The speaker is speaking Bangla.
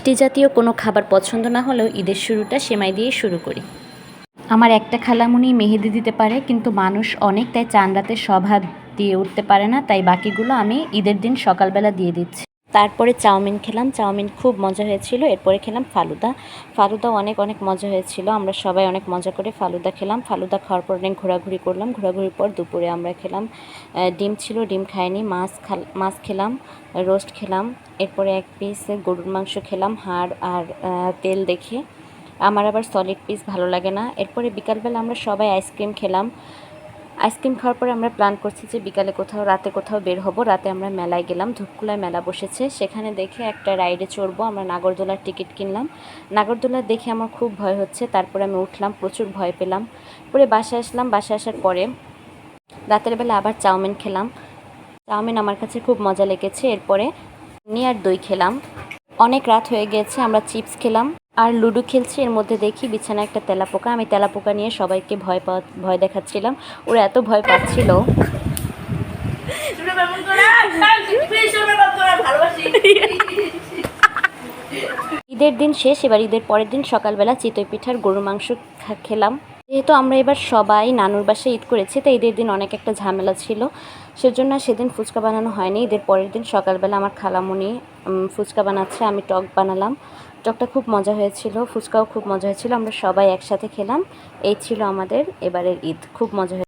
মিষ্টি জাতীয় কোনো খাবার পছন্দ না হলেও ঈদের শুরুটা সেমাই দিয়ে শুরু করি। আমার একটা খালামুনি মেহেদি দিতে পারে, কিন্তু মানুষ অনেক, তাই চাঁদ রাতে সব হাত দিয়ে উঠতে পারে না, তাই বাকিগুলো আমি ঈদের দিন সকালবেলা দিয়ে দিচ্ছি। তারপরে চাউমিন খেলাম, চাউমিন খুব মজা হয়েছিল। এরপরে খেলাম ফালুদা, ফালুদা অনেক অনেক মজা হয়েছিল। আমরা সবাই অনেক মজা করে ফালুদা খেলাম। ফালুদা খাওয়ার পর অনেক ঘোরাঘুরি করলাম। ঘোরাঘুরির পর দুপুরে আমরা খেলাম ডিম ছিল, ডিম খাইনি, মাছ খেলাম, রোস্ট খেলাম। এরপরে এক পিস গরুর মাংস খেলাম হাড় আর তেল দেখে। আমার আবার সলিড পিস ভালো লাগে না। এরপরে বিকালবেলা আমরা সবাই আইসক্রিম খেলাম। আইসক্রিম খাওয়ার পরে আমরা প্ল্যান করছি যে বিকালে রাতে কোথাও বের হব। রাতে আমরা মেলায় গেলাম, ধূপকুলায় মেলা বসেছে, সেখানে দেখে একটা রাইডে চড়বো। আমরা নাগরদোলার টিকিট কিনলাম। নাগরদোলা দেখে আমার খুব ভয় হচ্ছে, তারপরে আমি উঠলাম, প্রচুর ভয় পেলাম। পরে বাসায় আসলাম। বাসায় আসার পরে রাতের বেলা আবার চাউমিন খেলাম। চাউমিন আমার কাছে খুব মজা লেগেছে। এরপরে আর দই খেলাম। অনেক রাত হয়ে গেছে, আমরা চিপস খেলাম আর লুডো খেলছি। এর মধ্যে দেখি বিছানায় একটা তেলাপোকা। আমি তেলাপোকা নিয়ে সবাইকে ভয় দেখাচ্ছিলাম। ওরা এত ভয় পাচ্ছিল। ঈদের দিন শেষ, এবার ঈদের পরের দিন সকালবেলা চিতই পিঠার গরুর মাংস খেলাম। যেহেতু আমরা এবার সবাই নানুর বাসায় ঈদ করেছি, তাই ঈদের দিন অনেক একটা ঝামেলা ছিল, সেজন্য সেদিন ফুচকা বানানো হয়নি। ঈদের পরের দিন সকালবেলা আমার খালামুনি ফুচকা বানাচ্ছে, আমি টক বানালাম। টকটা খুব মজা হয়েছিল, ফুচকাও খুব মজা হয়েছিল। আমরা সবাই একসাথে খেলাম। এই ছিল আমাদের এবারের ঈদ, খুব মজা হয়েছে।